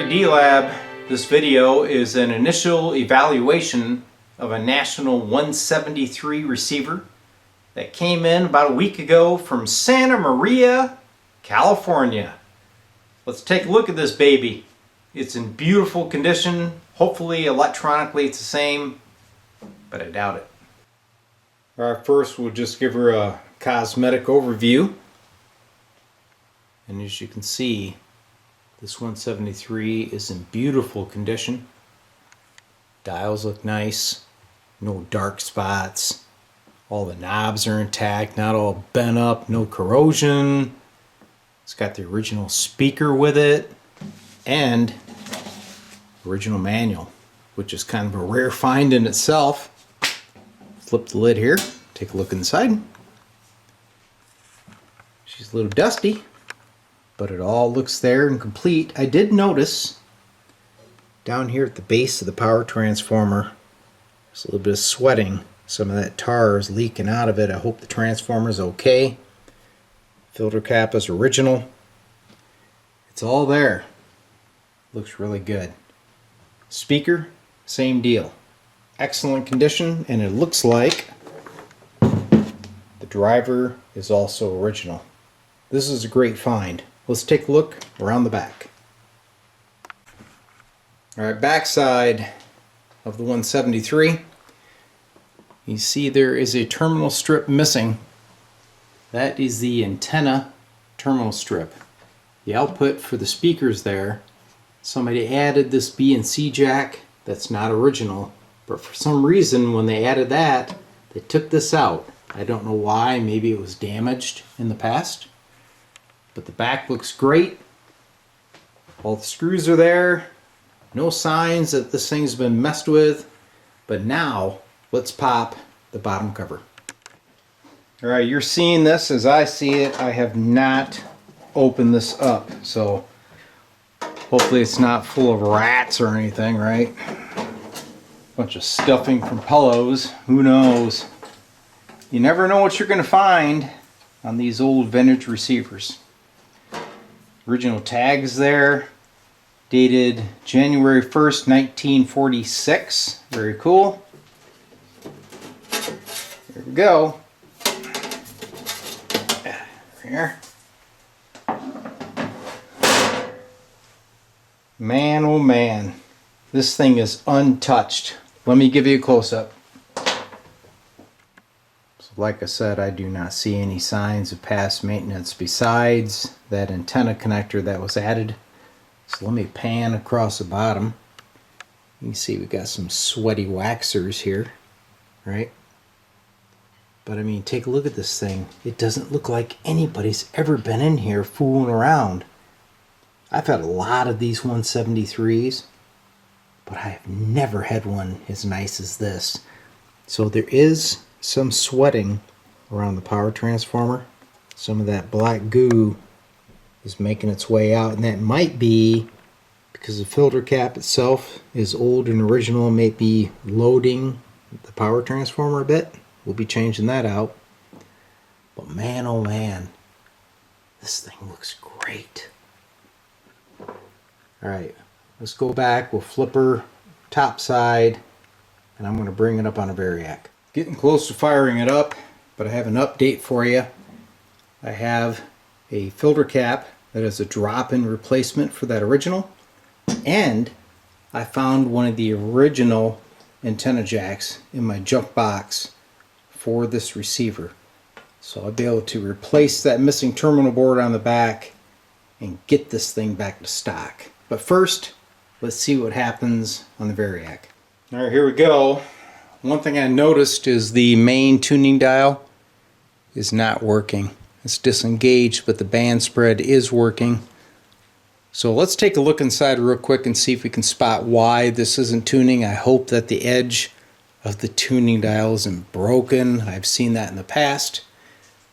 Gary D-Lab. This video is an initial evaluation of a national 173 receiver that came in about a week ago from Santa Maria, California. Let's take a look at this baby. It's in beautiful condition. Hopefully electronically it's the same, but I doubt it. Alright, first we'll just give her a cosmetic overview. And as you can see, this 173 is in beautiful condition. Dials look nice, no dark spots. All the knobs are intact, not all bent up, no corrosion. It's got the original speaker with it and original manual, which is kind of a rare find in itself. Flip the lid here, take a look inside. She's a little dusty, but it all looks there and complete. I did notice down here at the base of the power transformer there's a little bit of sweating. Some of that tar is leaking out of it. I hope the transformer is okay. Filter cap is original. It's all there. Looks really good. Speaker, same deal. Excellent condition, and it looks like the driver is also original. This is a great find. Let's take a look around the back. Alright, backside of the 173. You see there is a terminal strip missing. That is the antenna terminal strip. The output for the speakers there. Somebody added this B and C jack that's not original, but for some reason when they added that, they took this out. I don't know why, maybe it was damaged in the past. But the back looks great. All the screws are there. No signs that this thing's been messed with. But now, let's pop the bottom cover. Alright, you're seeing this as I see it. I have not opened this up, so hopefully it's not full of rats or anything, right? Bunch of stuffing from pillows. Who knows? You never know what you're going to find on these old vintage receivers. Original tags there, dated January 1st, 1946. Very cool. There we go. Here. Man, oh man, this thing is untouched. Let me give you a close-up. Like I said, I do not see any signs of past maintenance besides that antenna connector that was added. So let me pan across the bottom. You can see we got some sweaty waxers here, right? But I mean, take a look at this thing. It doesn't look like anybody's ever been in here fooling around. I've had a lot of these 173s, but I have never had one as nice as this. So there is some sweating around the power transformer. Some of that black goo is making its way out, and that might be because the filter cap itself is old and original and may be loading the power transformer a bit. We'll be changing that out. But man, oh man, this thing looks great. Alright, let's go back. We'll flip her top side, and I'm going to bring it up on a variac. Getting close to firing it up, but I have an update for you. I have a filter cap that is a drop-in replacement for that original, and I found one of the original antenna jacks in my junk box for this receiver. So I'll be able to replace that missing terminal board on the back and get this thing back to stock. But first, let's see what happens on the variac. Alright, here we go. One thing I noticed is the main tuning dial is not working. It's disengaged, but the band spread is working. So let's take a look inside real quick and see if we can spot why this isn't tuning. I hope that the edge of the tuning dial isn't broken. I've seen that in the past.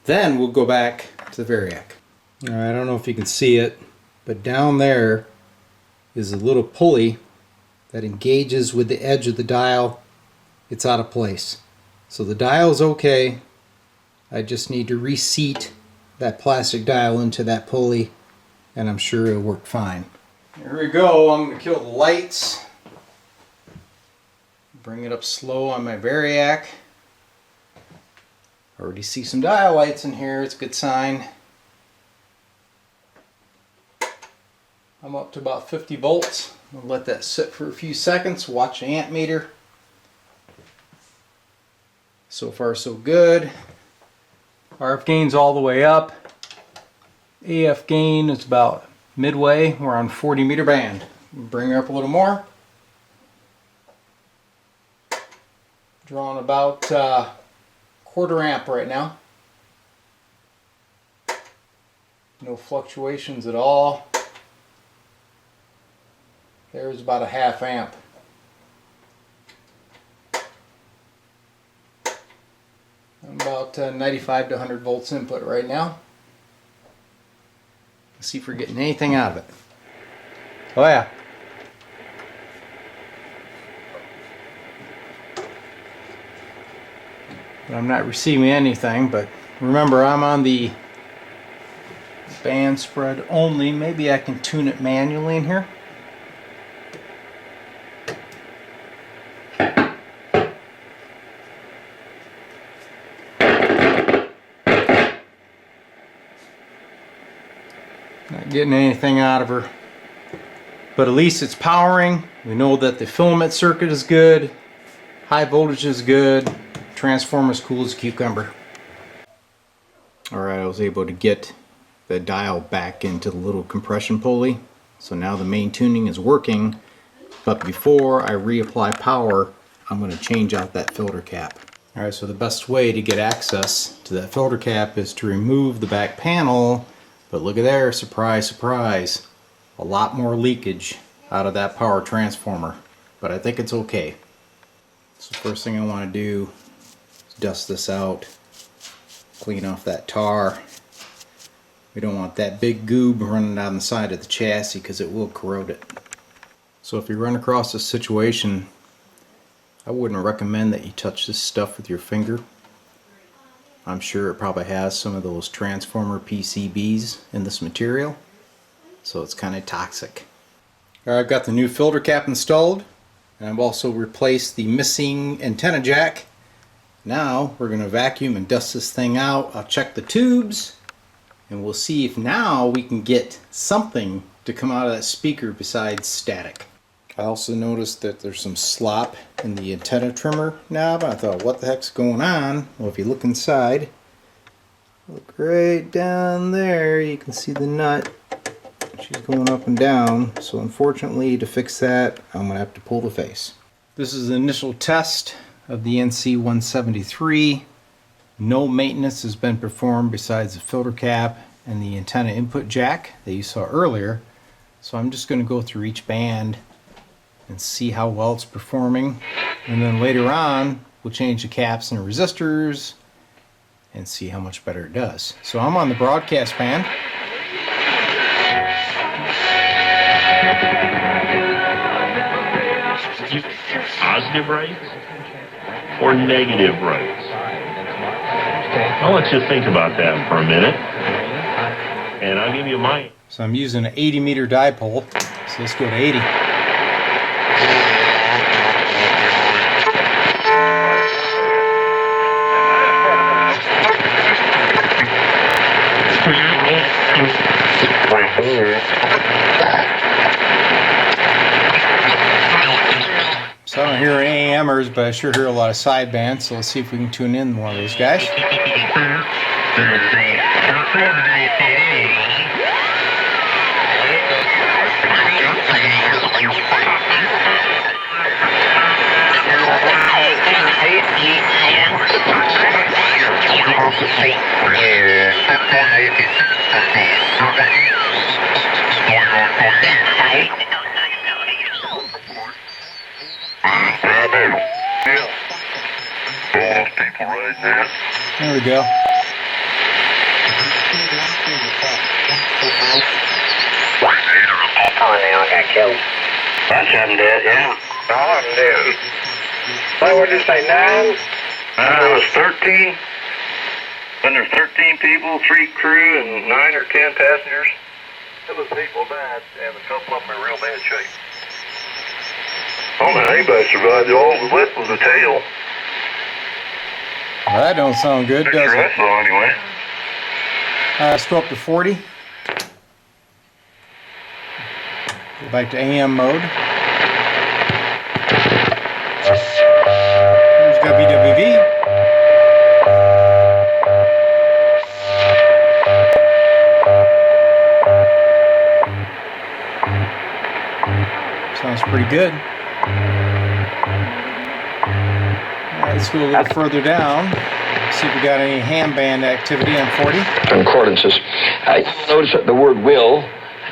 Then we'll go back to the variac. Alright, I don't know if you can see it, but down there is a little pulley that engages with the edge of the dial. It's out of place. So the dial is okay. I just need to reseat that plastic dial into that pulley, and I'm sure it'll work fine. Here we go. I'm going to kill the lights. Bring it up slow on my variac. Already see some dial lights in here. It's a good sign. I'm up to about 50 volts. I'll let that sit for a few seconds. Watch the amp meter. So far so good. RF gain's all the way up. AF gain is about midway. We're on 40 meter band. Bring her up a little more. Drawing about quarter amp right now. No fluctuations at all. There's about a half amp. I'm about 95 to 100 volts input right now. Let's see if we're getting anything out of it. Oh yeah. But I'm not receiving anything, but remember I'm on the band spread only. Maybe I can tune it manually in here. Not getting anything out of her, but at least it's powering. We know that the filament circuit is good, high voltage is good, transformer is cool as a cucumber. Alright, I was able to get the dial back into the little compression pulley, so now the main tuning is working, but before I reapply power, I'm going to change out that filter cap. Alright, so the best way to get access to that filter cap is to remove the back panel. But look at there, surprise, surprise. A lot more leakage out of that power transformer. But I think it's okay. So first thing I want to do is dust this out. Clean off that tar. We don't want that big goob running down the side of the chassis because it will corrode it. So if you run across this situation, I wouldn't recommend that you touch this stuff with your finger. I'm sure it probably has some of those transformer PCBs in this material, so it's kind of toxic. Alright, I've got the new filter cap installed, and I've also replaced the missing antenna jack. Now we're going to vacuum and dust this thing out. I'll check the tubes, and we'll see if now we can get something to come out of that speaker besides static. I also noticed that there's some slop in the antenna trimmer knob. I thought, what the heck's going on? Well, if you look inside, look right down there, you can see the nut. She's going up and down. So unfortunately, to fix that, I'm going to have to pull the face. This is the initial test of the NC-173. No maintenance has been performed besides the filter cap and the antenna input jack that you saw earlier. So I'm just going to go through each band and see how well it's performing, and then later on we'll change the caps and resistors and see how much better it does. So I'm on the broadcast band. Positive rates or negative rates? I'll let you think about that for a minute, and I'll give you mine. So I'm using an 80 meter dipole, so let's go to 80. So I don't hear any AMers, but I sure hear a lot of sidebands, so let's see if we can tune in one of those guys. There we go. That's him dead, yeah. Oh, I'm dead. What did you say, 9? It was 13. When there's 13 people, 3 crew, and 9 or 10 passengers. of the people died, and a couple of them in real bad shape. I don't know anybody survived. All that was left was the tail. Well, that don't sound good, does Picture I it? saw anyway. Let's go up to 40. Go back to AM mode. Here's WWV. Sounds pretty good. Alright, let's go a little further down. See if we got any ham band activity on 40. Concordances. You'll notice that the word will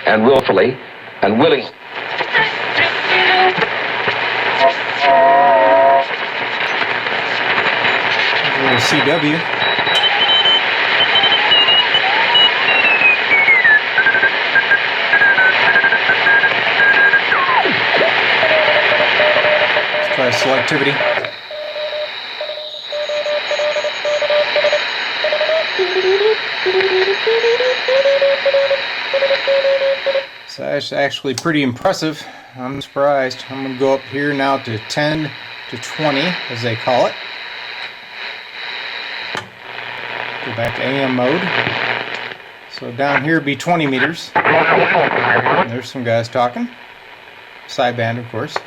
and willfully and willing. A little CW. Let's try selectivity. So that's actually pretty impressive. I'm surprised. I'm going to go up here now to 10 to 20, as they call it. Go back to AM mode. So down here would be 20 meters. And there's some guys talking. Sideband, of course.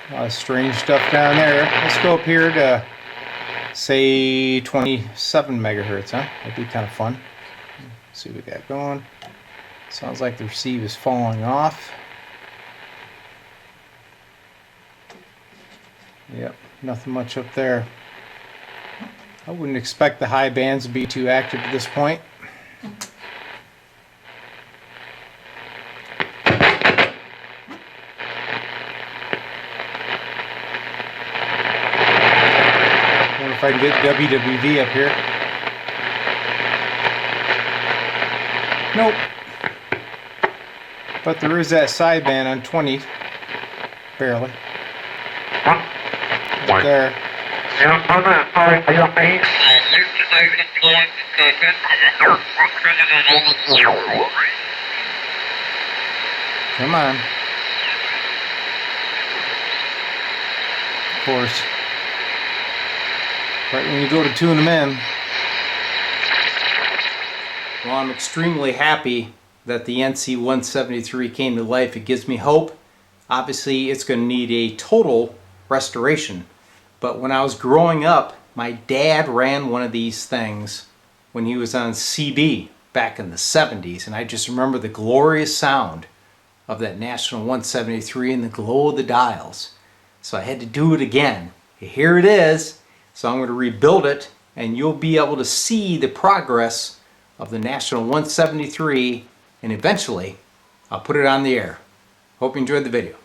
A lot of strange stuff down there. Let's go up here to, say, 27 megahertz, huh? That'd be kind of fun. Let's see what we got going. Sounds like the receive is falling off. Yep, nothing much up there. I wouldn't expect the high bands to be too active at this point. If I can get WWV up here. Nope. But there is that sideband on 20. Barely. Right there. Come on. Of course. Right when you go to tune them in. Well, I'm extremely happy that the NC-173 came to life. It gives me hope. Obviously, it's going to need a total restoration. But when I was growing up, my dad ran one of these things when he was on CB back in the 70s. And I just remember the glorious sound of that National 173 and the glow of the dials. So I had to do it again. Here it is. So I'm going to rebuild it, and you'll be able to see the progress of the National 173, and eventually I'll put it on the air. Hope you enjoyed the video.